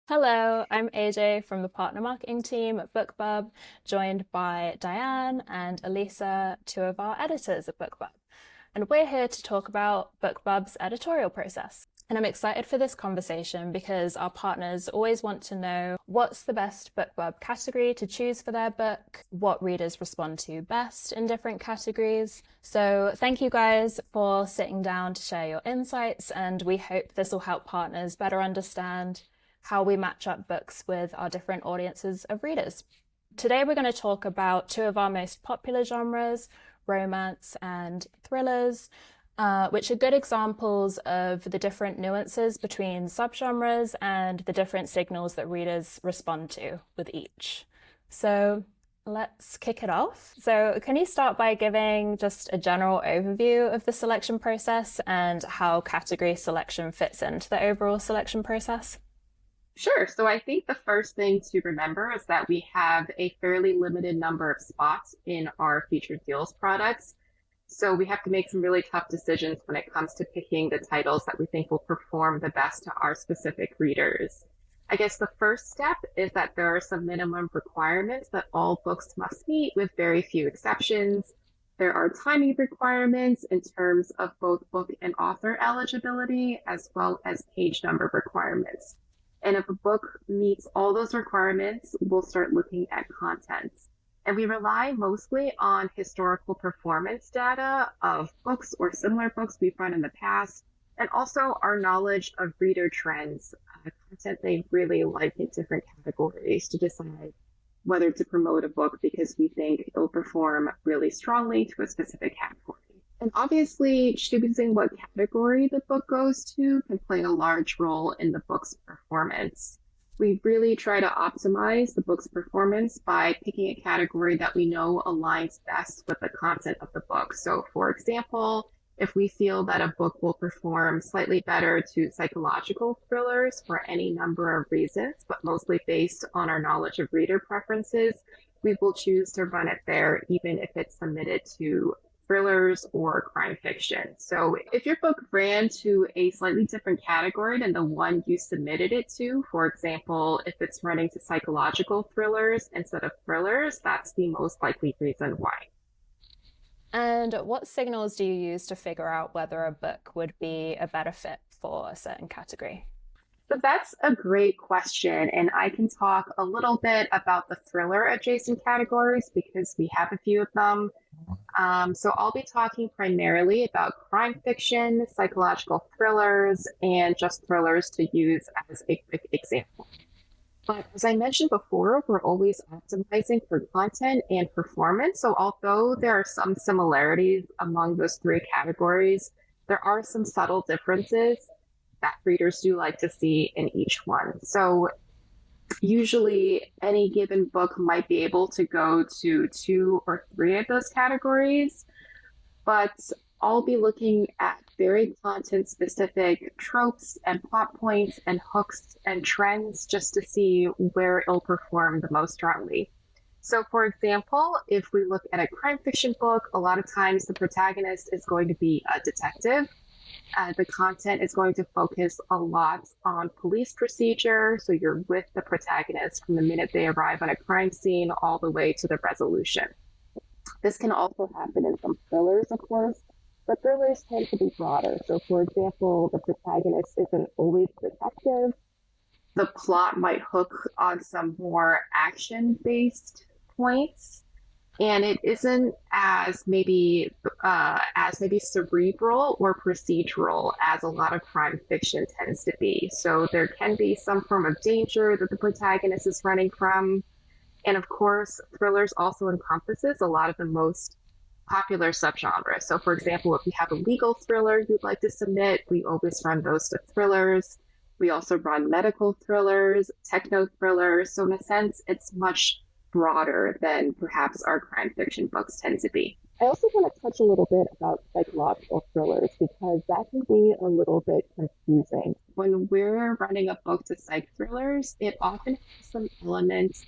Hello, I'm AJ from the partner marketing team at BookBub, joined by Diane and Elissa, two of our editors at BookBub. And we're here to talk about BookBub's editorial process. And I'm excited for this conversation because our partners always want to know what's the best BookBub category to choose for their book, what readers respond to best in different categories. So thank you guys for sitting down to share your insights, and we hope this will help partners better understand how we match up books with our different audiences of readers. Today we're going to talk about two of our most popular genres, romance and thrillers, which are good examples of the different nuances between subgenres and the different signals that readers respond to with each. So let's kick it off. So can you start by giving just a general overview of the selection process and how category selection fits into the overall selection process? Sure. So I think the first thing to remember is that we have a fairly limited number of spots in our featured deals products. So we have to make some really tough decisions when it comes to picking the titles that we think will perform the best to our specific readers. I guess the first step is that there are some minimum requirements that all books must meet, with very few exceptions. There are timing requirements in terms of both book and author eligibility, as well as page number requirements. And if a book meets all those requirements, we'll start looking at content. And we rely mostly on historical performance data of books or similar books we've run in the past, and also our knowledge of reader trends, content they really like in different categories, to decide whether to promote a book because we think it'll perform really strongly to a specific category. And obviously, choosing what category the book goes to can play a large role in the book's performance. We really try to optimize the book's performance by picking a category that we know aligns best with the content of the book. So, for example, if we feel that a book will perform slightly better to psychological thrillers for any number of reasons, but mostly based on our knowledge of reader preferences, we will choose to run it there, even if it's submitted to thrillers or crime fiction. So if your book ran to a slightly different category than the one you submitted it to, for example, if it's running to psychological thrillers instead of thrillers, that's the most likely reason why. And what signals do you use to figure out whether a book would be a better fit for a certain category? So that's a great question. And I can talk a little bit about the thriller adjacent categories because we have a few of them. So I'll be talking primarily about crime fiction, psychological thrillers, and just thrillers to use as a quick example. But as I mentioned before, we're always optimizing for content and performance. So although there are some similarities among those three categories, there are some subtle differences that readers do like to see in each one. So usually any given book might be able to go to two or three of those categories, but I'll be looking at very content specific tropes and plot points and hooks and trends just to see where it'll perform the most strongly. So, for example, if we look at a crime fiction book, a lot of times the protagonist is going to be a detective. The content is going to focus a lot on police procedure. So you're with the protagonist from the minute they arrive on a crime scene all the way to the resolution. This can also happen in some thrillers, of course, but thrillers tend to be broader. So, for example, the protagonist isn't always a detective. The plot might hook on some more action-based points, and it isn't as maybe cerebral or procedural as a lot of crime fiction tends to be. So there can be some form of danger that the protagonist is running from. And of course, thrillers also encompasses a lot of the most popular subgenres. So for example, if you have a legal thriller you'd like to submit, we always run those to thrillers. We also run medical thrillers, techno thrillers. So in a sense, it's much broader than perhaps our crime fiction books tend to be. I also want to touch a little bit about psychological thrillers because that can be a little bit confusing. When we're running a book to psych thrillers, it often has some elements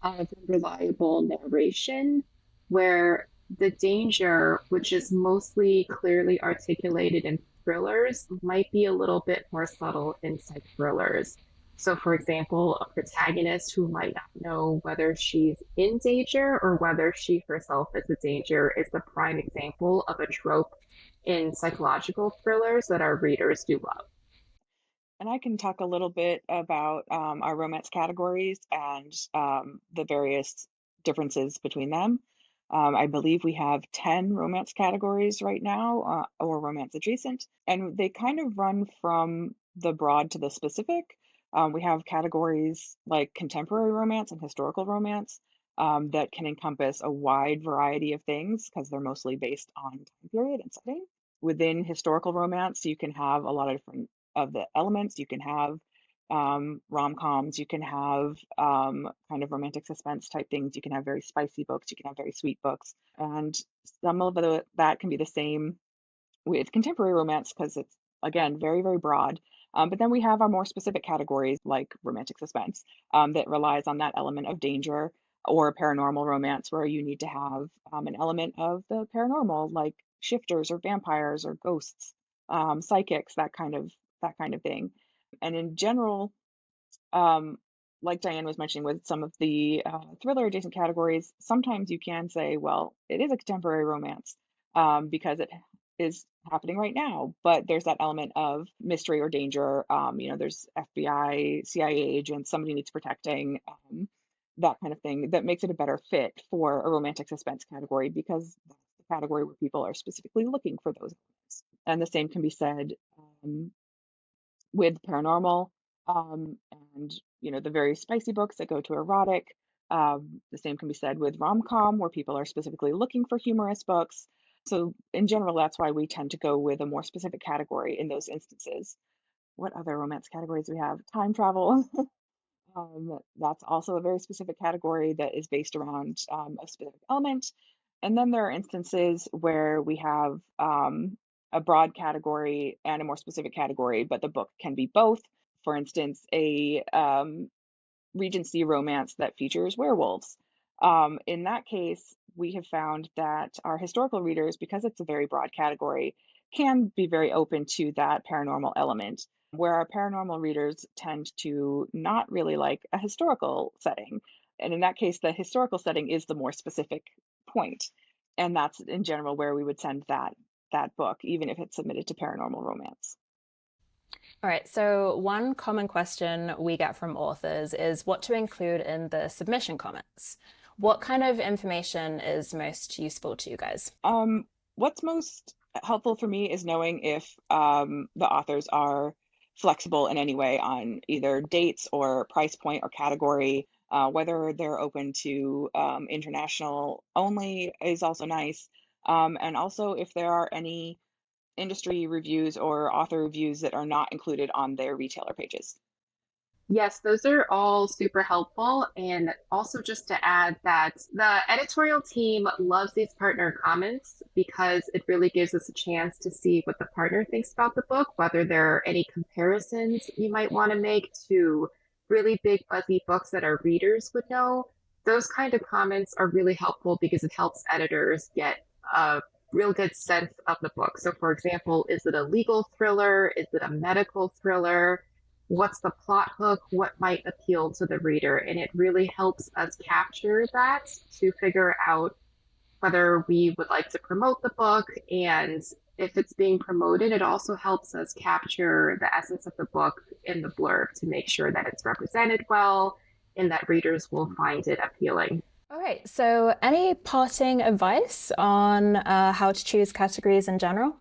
of reliable narration where the danger, which is mostly clearly articulated in thrillers, might be a little bit more subtle in psych thrillers. So, for example, a protagonist who might not know whether she's in danger or whether she herself is a danger is the prime example of a trope in psychological thrillers that our readers do love. And I can talk a little bit about our romance categories and the various differences between them. I believe we have 10 romance categories right now, or romance adjacent, and they kind of run from the broad to the specific. We have categories like contemporary romance and historical romance that can encompass a wide variety of things because they're mostly based on time period and setting. Within historical romance, you can have a lot of different of the elements. You can have rom-coms, you can have kind of romantic suspense type things, you can have very spicy books, you can have very sweet books, and some of that can be the same with contemporary romance because it's again very very broad. But then we have our more specific categories like romantic suspense that relies on that element of danger, or paranormal romance where you need to have an element of the paranormal like shifters or vampires or ghosts, psychics, that kind of thing. And in general, um, like Diane was mentioning with some of the thriller adjacent categories, sometimes you can say, well, it is a contemporary romance because it is happening right now, but there's that element of mystery or danger. There's FBI, CIA agents, somebody needs protecting, that kind of thing that makes it a better fit for a romantic suspense category because that's the category where people are specifically looking for those elements. And the same can be said um, with paranormal, and the very spicy books that go to erotic. The same can be said with rom-com, where people are specifically looking for humorous books. So in general, that's why we tend to go with a more specific category in those instances. What other romance categories do we have? Time travel. That's also a very specific category that is based around a specific element. And then there are instances where we have a broad category and a more specific category, but the book can be both. For instance, a Regency romance that features werewolves. In that case, we have found that our historical readers, because it's a very broad category, can be very open to that paranormal element, where our paranormal readers tend to not really like a historical setting. And in that case, the historical setting is the more specific point. And that's in general where we would send that book, even if it's submitted to paranormal romance. All right, so one common question we get from authors is what to include in the submission comments. What kind of information is most useful to you guys? What's most helpful for me is knowing if the authors are flexible in any way on either dates or price point or category. Whether they're open to international only is also nice. And also if there are any industry reviews or author reviews that are not included on their retailer pages. Yes, those are all super helpful. And also, just to add that the editorial team loves these partner comments because it really gives us a chance to see what the partner thinks about the book, whether there are any comparisons you might want to make to really big, buzzy books that our readers would know. Those kind of comments are really helpful because it helps editors get a real good sense of the book. So, for example, is it a legal thriller? Is it a medical thriller? What's the plot hook, what might appeal to the reader. And it really helps us capture that to figure out whether we would like to promote the book. And if it's being promoted, it also helps us capture the essence of the book in the blurb to make sure that it's represented well and that readers will find it appealing. All right, so any parting advice on how to choose categories in general?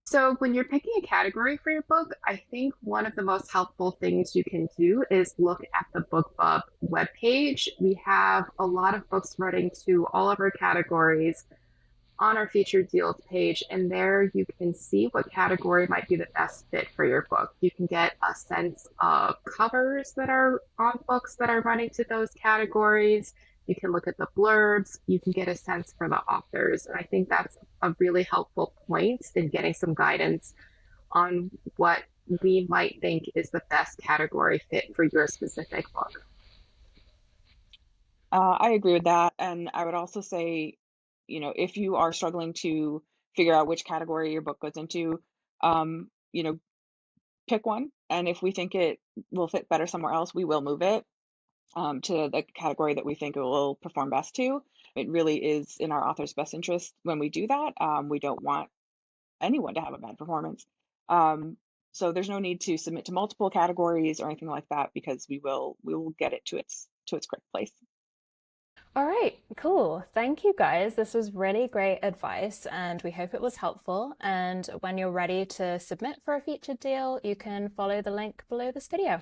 So, when you're picking a category for your book, I think one of the most helpful things you can do is look at the BookBub webpage. We have a lot of books running to all of our categories on our featured deals page, and there you can see what category might be the best fit for your book. You can get a sense of covers that are on books that are running to those categories. You can look at the blurbs. You can get a sense for the authors. And I think that's a really helpful point in getting some guidance on what we might think is the best category fit for your specific book. I agree with that. And I would also say, if you are struggling to figure out which category your book goes into, um, you know, pick one, and if we think it will fit better somewhere else, we will move it to the category that we think it will perform best to. It really is in our author's best interest when we do that. We don't want anyone to have a bad performance. So there's no need to submit to multiple categories or anything like that, because we will get it to its correct place. All right, cool. Thank you guys. This was really great advice and we hope it was helpful. And when you're ready to submit for a featured deal, you can follow the link below this video.